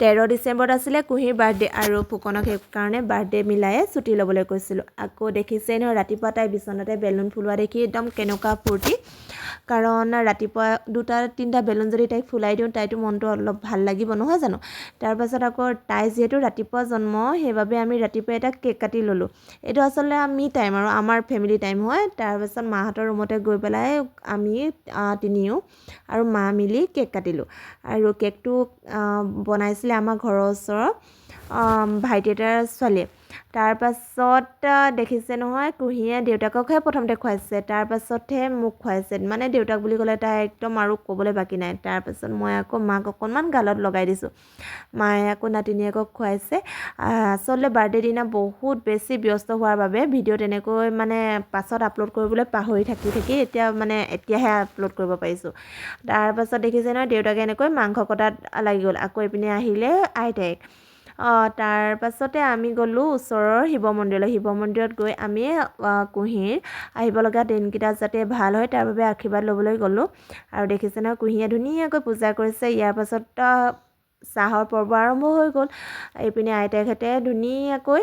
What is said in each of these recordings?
13 ডিচেম্বৰত আছিলে কুহিৰ বাৰ্থডে আৰু ফুকনক সেইকাৰণে বাৰ্থডে মিলাই ছুটি ল'বলৈ কৈছিলোঁ। আকৌ দেখিছেই নহয় ৰাতিপুৱা তাই বিচনাতে বেলুন ফুলোৱা দেখি একদম কেনেকুৱা ফূৰ্তি, কাৰণ ৰাতিপুৱা 2-3টা বেলুন যদি তাইক ফুলাই দিওঁ তাইতো মনটো অলপ ভাল লাগিব নহয় জানো। তাৰপাছত আকৌ তাই যিহেতু ৰাতিপুৱা জন্ম, সেইবাবে আমি ৰাতিপুৱা এটা কেক কাটি ল'লোঁ। এইটো আচলতে আমি টাইম আৰু আমাৰ ফেমিলি টাইম হয়। তাৰপাছত মাহঁতৰ ৰুমতে গৈ পেলাই আমি তিনিও আৰু মা মিলি কেক কাটিলোঁ। আৰু কেকটো বনাইছিলে আমাৰ ঘৰৰ ওচৰৰ ভাইটি এটাৰ ছোৱালীয়ে। তাৰপাছত দেখিছে নহয় কুহিয়ে দেউতাককহে প্ৰথমতে খুৱাইছে, তাৰপাছতহে মোক খুৱাইছে। মানে দেউতাক বুলি ক'লে তাই একদম আৰু ক'বলৈ বাকী নাই। তাৰপাছত মই আকৌ মাক অকণমান গালত লগাই দিছোঁ, মায়ে আকৌ নাতিনীয়েকক খুৱাইছে। আচলতে বাৰ্থডে দিনা বহুত বেছি ব্যস্ত হোৱাৰ বাবে ভিডিঅ' তেনেকৈ মানে পাছত আপলোড কৰিবলৈ পাহৰি থাকি এতিয়াহে আপলোড কৰিব পাৰিছোঁ। তাৰপাছত দেখিছে নহয় দেউতাকে এনেকৈ মাংস কটাত লাগি গ'ল। আকৌ এইপিনে আহিলে আইতাইক। তাৰপাছতে আমি গ'লোঁ ওচৰৰ শিৱ মন্দিৰলৈ। শিৱ মন্দিৰত গৈ আমি কুহিৰ আহিব লগা দিনকেইটা যাতে ভাল হয় তাৰ বাবে আশীৰ্বাদ ল'বলৈ গ'লোঁ। আৰু দেখিছে নহয় কুহিয়ে ধুনীয়াকৈ পূজা কৰিছে। ইয়াৰ পাছত চাহৰ পৰ্ব আৰম্ভ হৈ গ'ল। এইপিনে আইতাইহঁতে ধুনীয়াকৈ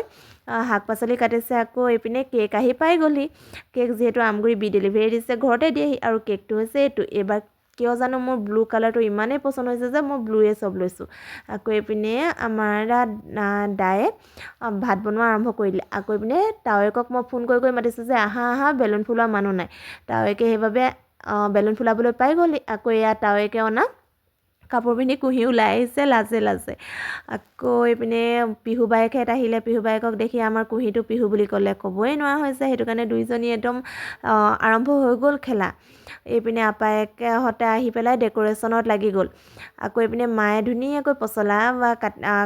শাক পাচলি কাটিছে। আকৌ এইপিনে কেক আহি পাই গ'লহি। কেক যিহেতু আমগুৰি ডেলিভাৰী দিছে ঘৰতে দিয়েহি। আৰু কেকটো হৈছে এইটো। এইবাৰ কিয় জানো মোৰ ব্লু কালাৰটো ইমানেই পচন্দ হৈছে যে মই ব্লুৱে চব লৈছোঁ। আকৌ এইপিনে আমাৰ দায়ে ভাত বনোৱা আৰম্ভ কৰি দিলে। আকৌ এইপিনে তাৱৈকক মই ফোন কৰি মাতিছোঁ যে আহা বেলুন ফুলোৱা মানুহ নাই। তাৱৈকে সেইবাবে বেলুন ফুলাবলৈ পাই গ'ল। আকৌ এয়া তাৱৈকে অনা কাপোৰ পিন্ধি কুহি ওলাই আহিছে লাজে। আকৌ এইপিনে পিহু বাইকহঁত আহিলে। পিহু বাইকক দেখি আমাৰ কুহিটো পিহু বুলি ক'লে, ক'বই নোৱাৰা হৈছে। সেইটো কাৰণে দুইজনী একদম আৰম্ভ হৈ গ'ল খেলা। এইপিনে আপায়েকহঁতে আহি পেলাই ডেক'ৰেশ্যনত লাগি গ'ল। আকৌ এইপিনে মায়ে ধুনীয়াকৈ পচলা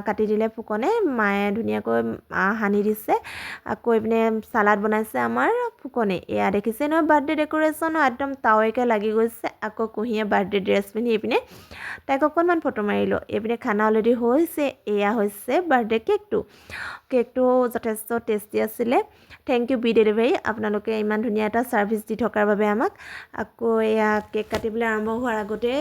কাটি দিলে ফুকনে, মায়ে ধুনীয়াকৈ সানি দিছে। আকৌ এইপিনে চালাড বনাইছে আমাৰ ফুকনে। এয়া দেখিছে নহয় বাৰ্থডে ডেক'ৰেশ্যন একদম তাৱৈকে লাগি গৈছে। আকৌ কুহিয়ে বাৰ্থডে ড্ৰেছ পিন্ধি এইপিনে তাইক অকণমান ফটো মাৰিলোঁ। এইপিনে খানা অলৰেডি হৈছে। এয়া হৈছে বাৰ্থডে কেকটো যথেষ্ট টেষ্টি আছিলে। থেংক ইউ বি ডেলিভাৰী, আপোনালোকে ইমান ধুনীয়া এটা ছাৰ্ভিচ দি থকাৰ বাবে আমাক। আকৌ এয়া কেক কাটিবলৈ আৰম্ভ হোৱাৰ আগতে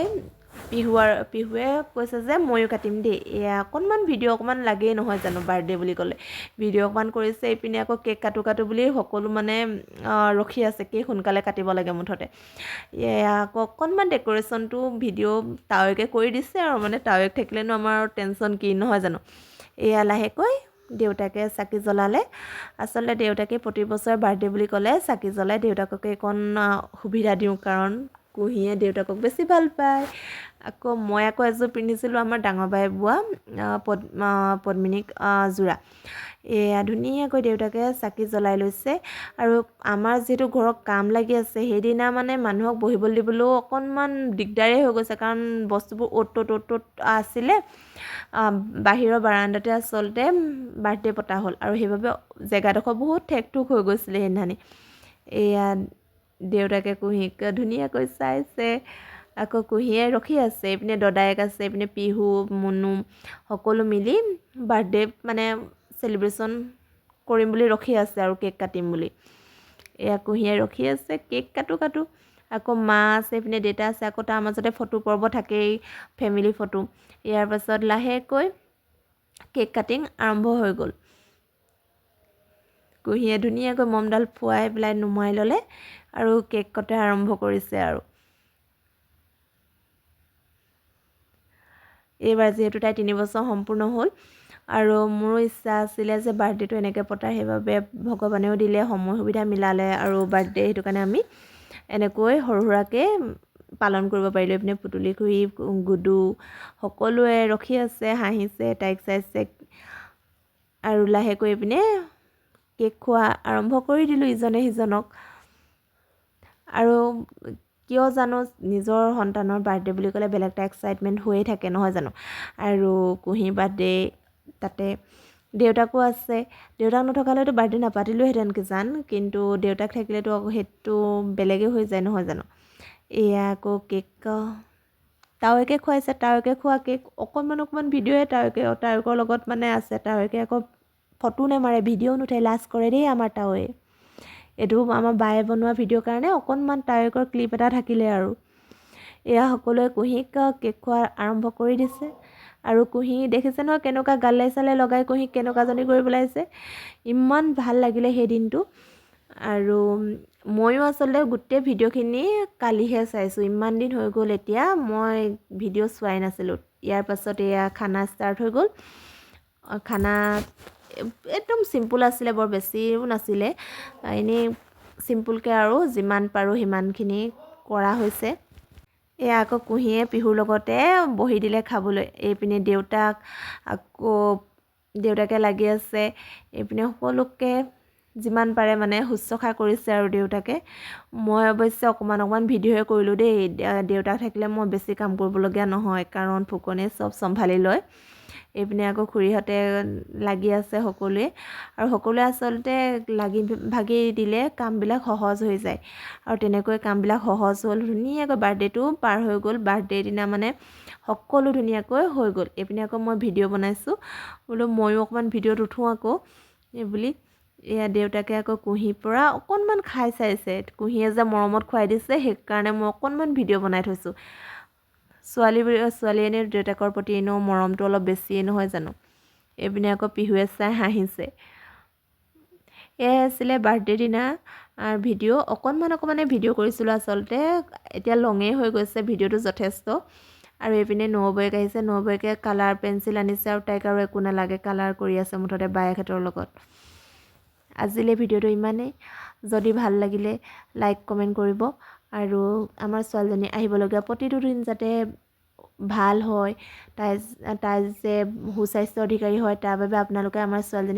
পিহুৱে কৈছে যে ময়ো কাটিম দেই। এয়া অকণমান ভিডিঅ' অকণমান লাগেই নহয় জানো বাৰ্থডে বুলি ক'লে। ভিডিঅ' অকণমান কৰিছে। এইপিনে আকৌ কেক কাটো বুলি সকলো মানে ৰখি আছে, কেক সোনকালে কাটিব লাগে মুঠতে। এয়া আকৌ অকণমান ডেক'ৰেশ্যনটো ভিডিঅ' তাৱৈকে কৰি দিছে আৰু মানে তাৱৈক থাকিলেনো আমাৰ টেনশ্যন কি নহয় জানো। এয়া লাহেকৈ দেউতাকে চাকি জ্বলালে। আচলতে দেউতাকে প্ৰতি বছৰ বাৰ্থডে বুলি ক'লে চাকি জ্বলাই দেউতাককে অকণ সুবিধা দিওঁ, কাৰণ কুহিয়ে দেউতাকক বেছি ভাল পায়। আকৌ মই এযোৰ পিন্ধিছিলোঁ আমাৰ ডাঙৰ বাই বোৱা পদ্মিনীক যোৰা। এয়া ধুনীয়াকৈ দেউতাকে চাকি জ্বলাই লৈছে। আৰু আমাৰ যিহেতু ঘৰত কাম লাগি আছে, সেইদিনা মানে মানুহক বহিবলৈ দিবলৈও অকণমান দিগদাৰেই হৈ গৈছে, কাৰণ বস্তুবোৰ অ'ত ত'ত আছিলে। বাহিৰৰ বাৰাণ্ডাতে আচলতে বাৰ্থডে পতা হ'ল আৰু সেইবাবে জেগাডোখৰ বহুত ঠেক হৈ গৈছিলে সেইদিনাখনি। এয়া দেউতাকে কুহিক ধুনীয়াকৈ চাইছে। আকৌ কুহিয়ে ৰখি আছে। এইপিনে দদায়েক আছে, এইপিনে পিহু মুনু সকলো মিলি বাৰ্থডে মানে চেলিব্ৰেশ্যন কৰিম বুলি ৰখি আছে আৰু কেক কাটিম বুলি। এয়া কুহিয়ে ৰখি আছে, কেক কাটো। আকৌ মা আছে, এইপিনে দেউতা আছে। আকৌ তাৰ মাজতে ফটো পৰ্ব থাকেই, ফেমিলি ফটো। ইয়াৰ পাছত লাহেকৈ কেক কাটিং আৰম্ভ হৈ গ'ল। কুহিয়ে ধুনীয়াকৈ মমডাল ফুৱাই পেলাই নুমাই ল'লে আৰু কেক কটা আৰম্ভ কৰিছে আৰু। এইবাৰ যিহেতু তাই 3 বছৰ সম্পূৰ্ণ হ'ল আৰু মোৰো ইচ্ছা আছিলে যে বাৰ্থডেটো এনেকৈ পতাৰ, সেইবাবে ভগৱানেও দিলে, সময় সুবিধা মিলালে আৰু বাৰ্থডে, সেইটো কাৰণে আমি এনেকৈ সৰু সুৰাকৈ পালন কৰিব পাৰিলোঁ। এইপিনে পুতুলি খুৰী গুডু সকলোৱে ৰখি আছে, হাঁহিছে, তাইক চাইছে। আৰু লাহেকৈ এইপিনে কেক খোৱা আৰম্ভ কৰি দিলোঁ ইজনে সিজনক। আৰু কিয় জানো নিজৰ সন্তানৰ বাৰ্থডে বুলি ক'লে বেলেগ এটা এক্সাইটমেণ্ট হৈয়ে থাকে নহয় জানো। আৰু কুহিৰ বাৰ্থডে তাতে দেউতাকো আছে। দেউতাক নথকালৈতো বাৰ্থডে নাপাতিলোহেঁতেন কিজান, কিন্তু দেউতাক থাকিলেতো আকৌ সেইটো বেলেগেই হৈ যায় নহয় জানো। এয়া আকৌ কেক তাৱৈকে খুৱাইছে। তাৱৈকে খোৱা কেক অকণমান ভিডিঅ'হে তাৱৈকৰ লগত মানে আছে। তাৱৈকে আকৌ ফটো নেমাৰে, ভিডিঅ' নুঠাই, লাজ কৰে দেই আমাৰ তাৱৈ। এইটো আমাৰ বায়ে বনোৱা ভিডিঅ'ৰ কাৰণে অকণমান তাৱৈকৰ ক্লিপ এটা থাকিলে আৰু। এয়া সকলোৱে কুহিক কেক খোৱা আৰম্ভ কৰি দিছে। আৰু কুঁহি দেখিছে নহয় কেনেকুৱা গালে চালে লগাই কুঁহি কেনেকুৱাজনী কৰি পেলাইছে। ইমান ভাল লাগিলে সেই দিনটো। আৰু ময়ো আচলতে গোটেই ভিডিঅ'খিনি কালিহে চাইছোঁ, ইমান দিন হৈ গ'ল এতিয়া মই ভিডিঅ' চোৱাই নাছিলোঁ। ইয়াৰ পাছত এয়া খানা ষ্টাৰ্ট হৈ গ'ল। খানা একদম চিম্পুল আছিলে, বৰ বেছিও নাছিলে, এনেই চিম্পুলকৈ আৰু যিমান পাৰোঁ সিমানখিনি কৰা হৈছে। এয়া আকৌ কুঁহিয়ে পিহুৰ লগতে বহি দিলে খাবলৈ। এইপিনে দেউতাক, আকৌ দেউতাকে লাগি আছে, এইপিনে সকলোকে যিমান পাৰে মানে শুশ্ৰূষা কৰিছে আৰু দেউতাকে। মই অৱশ্যে অকণমান ভিডিঅ'হে কৰিলোঁ দেই। দেউতাক থাকিলে মই বেছি কাম কৰিবলগীয়া নহয়, কাৰণ ফুকনে চব চম্ভালি লয়। এইপিনে আকৌ খুৰীহঁতে লাগি আছে সকলোৱে, আৰু সকলোৱে আচলতে লাগি ভাগি দিলে কামবিলাক সহজ হৈ যায়। আৰু তেনেকৈ কামবিলাক সহজ হ'ল, ধুনীয়াকৈ বাৰ্থডেটো পাৰ হৈ গ'ল। বাৰ্থডেৰ দিনা মানে সকলো ধুনীয়াকৈ হৈ গ'ল। এইপিনে আকৌ মই ভিডিঅ' বনাইছোঁ, বোলো ময়ো অকণমান ভিডিঅ'ত উঠোঁ আকৌ এই বুলি। এয়া দেউতাকে আকৌ কুঁহিৰ পৰা অকণমান খাই চাইছে, কুঁহিয়ে যে মৰমত খুৱাই দিছে, সেইকাৰণে মই অকণমান ভিডিঅ' বনাই থৈছোঁ। ছোৱালী এনেও দেউতাকৰ প্ৰতি এনেও মৰমটো অলপ বেছিয়ে নহয় জানো। এইপিনে আকৌ পিহুৱে চাই হাঁহিছে। এয়াই আছিলে বাৰ্থডে দিনা ভিডিঅ'। অকণমানে ভিডিঅ' কৰিছিলোঁ আচলতে, এতিয়া লঙেই হৈ গৈছে ভিডিঅ'টো যথেষ্ট। আৰু এইপিনে নবৌৱেক আহিছে, নবৌৱেকে কালাৰ পেঞ্চিল আনিছে, আৰু তাইক আৰু একো নালাগে, কালাৰ কৰি আছে মুঠতে বায়েকহঁতৰ লগত। আজিলৈ ভিডিঅ'টো ইমানেই। যদি ভাল লাগিলে লাইক কমেণ্ট কৰিব, আৰু আমাৰ ছোৱালীজনী আহিবলগীয়া প্ৰতিটো দিন যাতে ভাল হয়, তাই যে সুস্বাস্থ্যৰ অধিকাৰী হয়, তাৰ বাবে আপোনালোকে আমাৰ ছোৱালীজনী